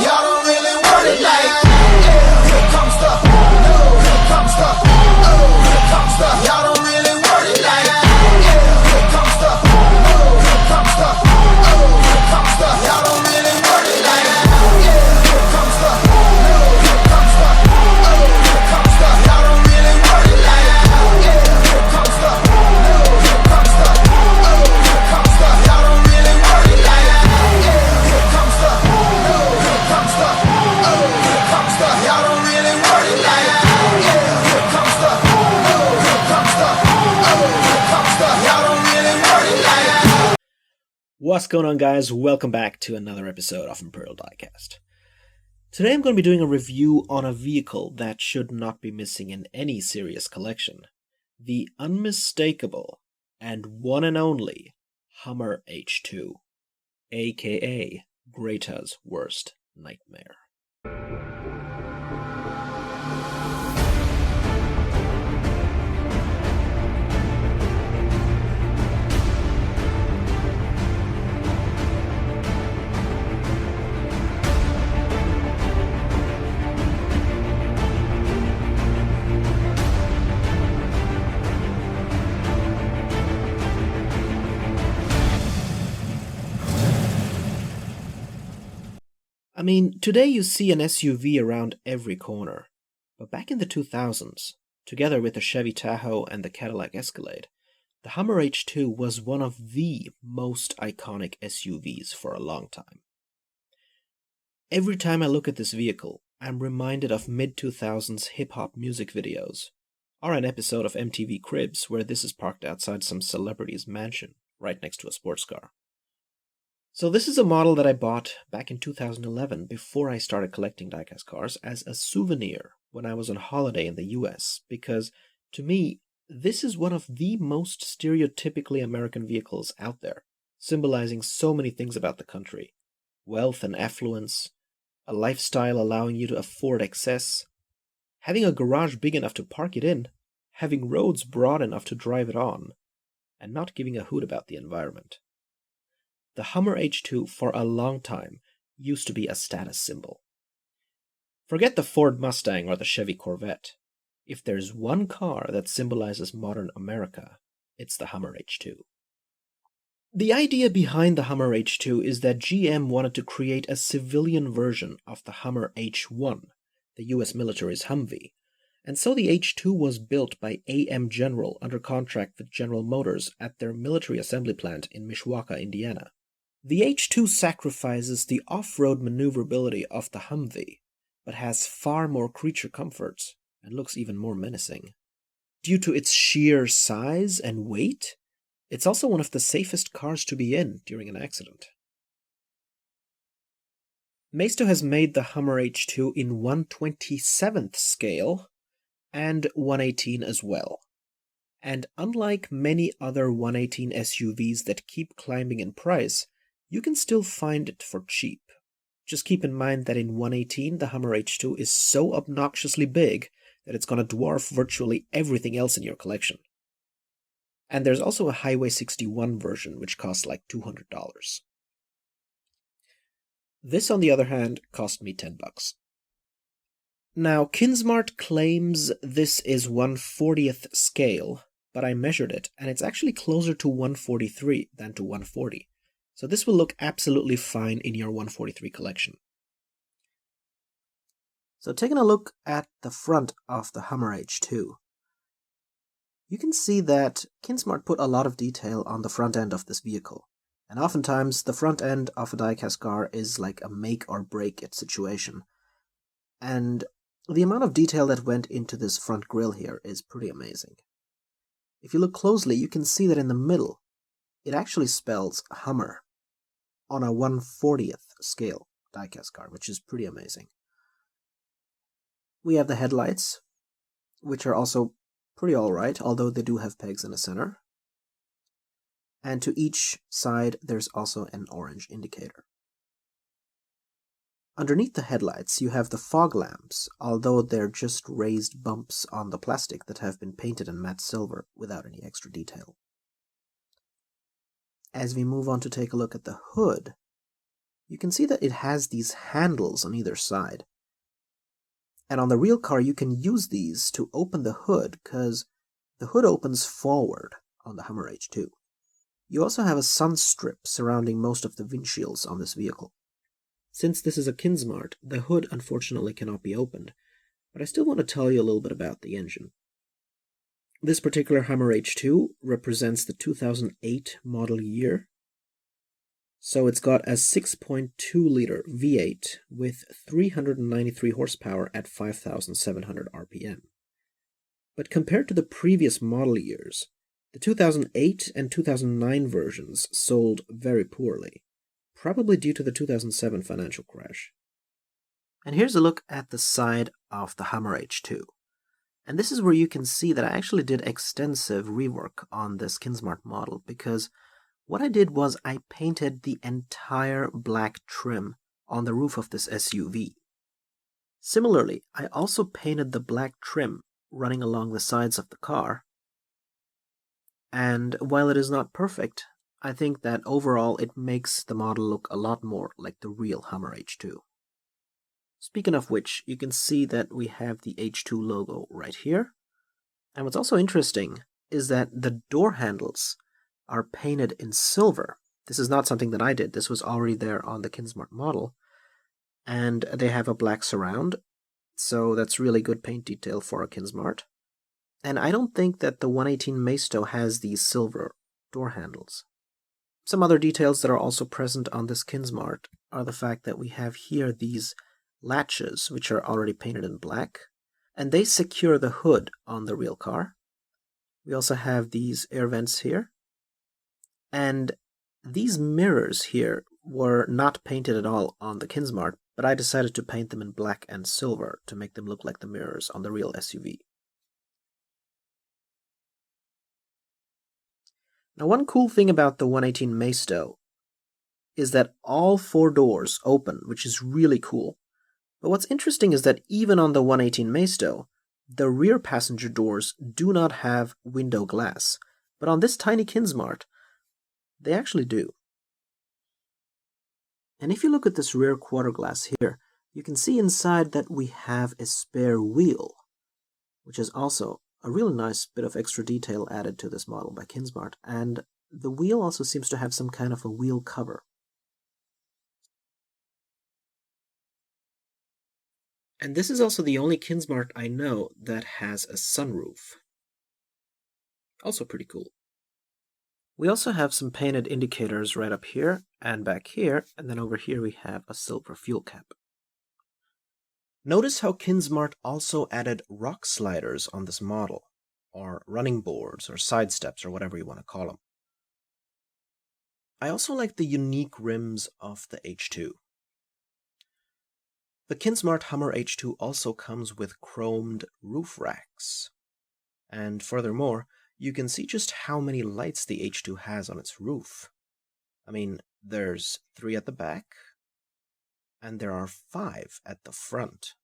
y'all don't really want it like, here comes the, y'all don't really want it like, here comes the, y'all don't really want it like, here comes the, y'all don't really want it like, here comes the, y'all don't really want it like, here comes the, y'all don't really want it like, here comes the, y'all don't really want it like. What's going on, guys? Welcome back to another episode of Imperial Diecast. Today I'm going to be doing a review on a vehicle that should not be missing in any serious collection. The unmistakable and one and only Hummer H2, aka Greta's worst nightmare. I mean, today you see an SUV around every corner, but back in the 2000s, together with the Chevy Tahoe and the Cadillac Escalade, the Hummer H2 was one of the most iconic SUVs for a long time. Every time I look at this vehicle, I'm reminded of mid-2000s hip-hop music videos, or an episode of MTV Cribs where this is parked outside some celebrity's mansion, right next to a sports car. So this is a model that I bought back in 2011 before I started collecting diecast cars as a souvenir when I was on holiday in the US, because to me, this is one of the most stereotypically American vehicles out there, symbolizing so many things about the country. Wealth and affluence, a lifestyle allowing you to afford excess, having a garage big enough to park it in, having roads broad enough to drive it on, and not giving a hoot about the environment. The Hummer H2 for a long time used to be a status symbol. Forget the Ford Mustang or the Chevy Corvette. If there's one car that symbolizes modern America, it's the Hummer H2. The idea behind the Hummer H2 is that GM wanted to create a civilian version of the Hummer H1, the US military's Humvee, and so the H2 was built by AM General under contract with General Motors at their military assembly plant in Mishawaka, Indiana. The H2 sacrifices the off-road maneuverability of the Humvee, but has far more creature comforts and looks even more menacing. Due to its sheer size and weight, it's also one of the safest cars to be in during an accident. Maisto has made the Hummer H2 in 1/27th scale and 1/18 as well. And unlike many other 1/18 SUVs that keep climbing in price, you can still find it for cheap. Just keep in mind that in 1/18, the Hummer H2 is so obnoxiously big that it's going to dwarf virtually everything else in your collection. And there's also a Highway 61 version, which costs like $200. This, on the other hand, cost me $10. Now, Kinsmart claims this is 1/40th scale, but I measured it, and it's actually closer to 1/43 than to 1/40. So this will look absolutely fine in your 1/43 collection. So taking a look at the front of the Hummer H2, you can see that Kinsmart put a lot of detail on the front end of this vehicle. And oftentimes, the front end of a diecast car is like a make or break it situation. And the amount of detail that went into this front grille here is pretty amazing. If you look closely, you can see that in the middle, it actually spells Hummer on a 1/40th scale diecast car, which is pretty amazing. We have the headlights, which are also pretty alright, although they do have pegs in the center. And to each side, there's also an orange indicator. Underneath the headlights, you have the fog lamps, although they're just raised bumps on the plastic that have been painted in matte silver without any extra detail. as we move on to take a look at the hood, you can see that it has these handles on either side. And on the real car, you can use these to open the hood, because the hood opens forward on the Hummer H2. You also have a sun strip surrounding most of the windshields on this vehicle. Since this is a Kinsmart, the hood unfortunately cannot be opened, but I still want to tell you a little bit about the engine. This particular Hummer H2 represents the 2008 model year. So it's got a 6.2-liter V8 with 393 horsepower at 5,700 RPM. But compared to the previous model years, the 2008 and 2009 versions sold very poorly, probably due to the 2007 financial crash. And here's a look at the side of the Hummer H2. And this is where you can see that I actually did extensive rework on this Kinsmart model, because what I did was I painted the entire black trim on the roof of this SUV. Similarly, I also painted the black trim running along the sides of the car. And while it is not perfect, I think that overall it makes the model look a lot more like the real Hummer H2. Speaking of which, you can see that we have the H2 logo right here. And what's also interesting is that the door handles are painted in silver. This is not something that I did. This was already there on the Kinsmart model. And they have a black surround, so that's really good paint detail for a Kinsmart. And I don't think that the 118 Maisto has these silver door handles. Some other details that are also present on this Kinsmart are the fact that we have here these latches, which are already painted in black, and they secure the hood on the real car. We also have these air vents here, and these mirrors here were not painted at all on the Kinsmart, but I decided to paint them in black and silver to make them look like the mirrors on the real SUV. Now, one cool thing about the 118 Maisto is that all four doors open, which is really cool. But what's interesting is that even on the 118 Maisto, the rear passenger doors do not have window glass. But on this tiny Kinsmart, they actually do. And if you look at this rear quarter glass here, you can see inside that we have a spare wheel, which is also a really nice bit of extra detail added to this model by Kinsmart. And the wheel also seems to have some kind of a wheel cover. And this is also the only Kinsmart I know that has a sunroof. Also pretty cool. We also have some painted indicators right up here and back here, and then over here we have a silver fuel cap. Notice how Kinsmart also added rock sliders on this model, or running boards, or side steps, or whatever you want to call them. I also like the unique rims of the H2. The Kinsmart Hummer H2 also comes with chromed roof racks. And furthermore, you can see just how many lights the H2 has on its roof. I mean, there's 3 at the back, and there are 5 at the front.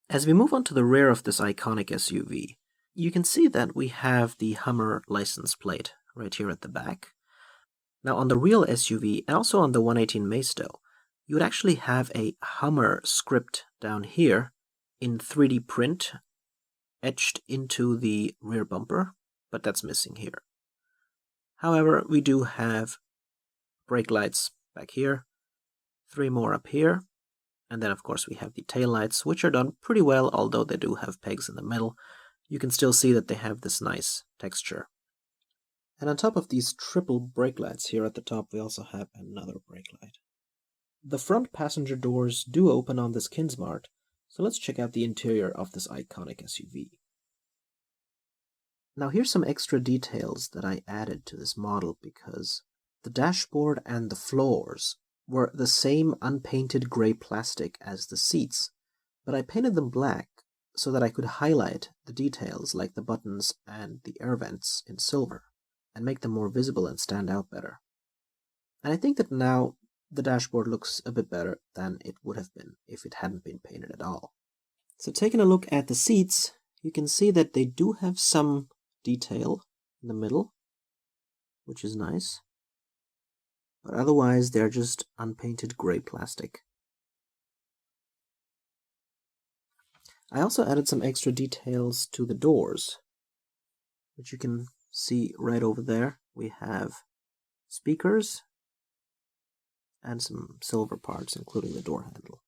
As we move on to the rear of this iconic SUV, you can see that we have the Hummer license plate right here at the back. Now on the real SUV, and also on the 118 Maisto, you would actually have a Hummer script down here in 3D print etched into the rear bumper, but that's missing here. However, we do have brake lights back here, 3 more up here, and then of course we have the tail lights, which are done pretty well, although they do have pegs in the middle. You can still see that they have this nice texture. And on top of these triple brake lights here at the top, we also have another brake light. The front passenger doors do open on this Kinsmart, so let's check out the interior of this iconic SUV. Now here's some extra details that I added to this model, because the dashboard and the floors were the same unpainted gray plastic as the seats, but I painted them black so that I could highlight the details like the buttons and the air vents in silver and make them more visible and stand out better. And I think that now the dashboard looks a bit better than it would have been if it hadn't been painted at all. So taking a look at the seats, you can see that they do have some detail in the middle, which is nice. But otherwise, they're just unpainted gray plastic. I also added some extra details to the doors, which you can see right over there. We have speakers and some silver parts, including the door handle.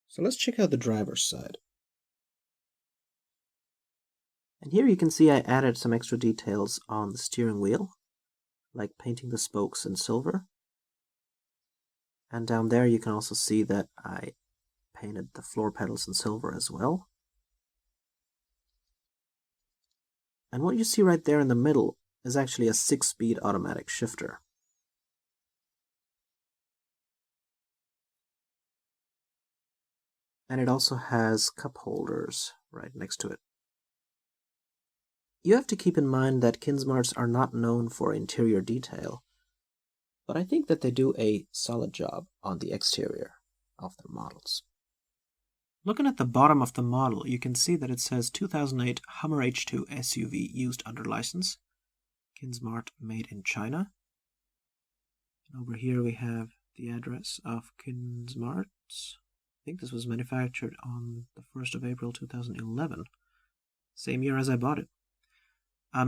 So let's check out the driver's side. And here you can see I added some extra details on the steering wheel, like painting the spokes in silver. And down there you can also see that I painted the floor pedals in silver as well. And what you see right there in the middle is actually a 6-speed automatic shifter. And it also has cup holders right next to it. You have to keep in mind that Kinsmarts are not known for interior detail, but I think that they do a solid job on the exterior of their models. Looking at the bottom of the model, you can see that it says 2008 Hummer H2 SUV used under license, Kinsmart made in China. And over here we have the address of Kinsmart. I think this was manufactured on the 1st of April 2011, same year as I bought it.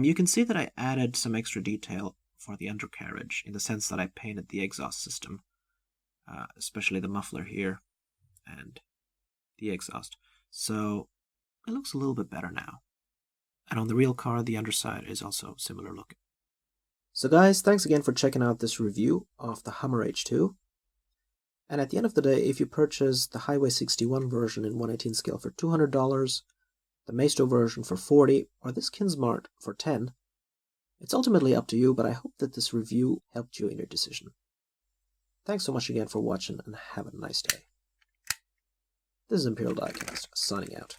You can see that I added some extra detail for the undercarriage, in the sense that I painted the exhaust system, especially the muffler here and the exhaust. So it looks a little bit better now. And on the real car, the underside is also similar looking. So guys, thanks again for checking out this review of the Hummer H2. And at the end of the day, if you purchase the Highway 61 version in 1/18 scale for $200, the Maisto version for $40, or this Kinsmart for $10, it's ultimately up to you, but I hope that this review helped you in your decision. Thanks so much again for watching, and have a nice day. This is Imperial Diecast, signing out.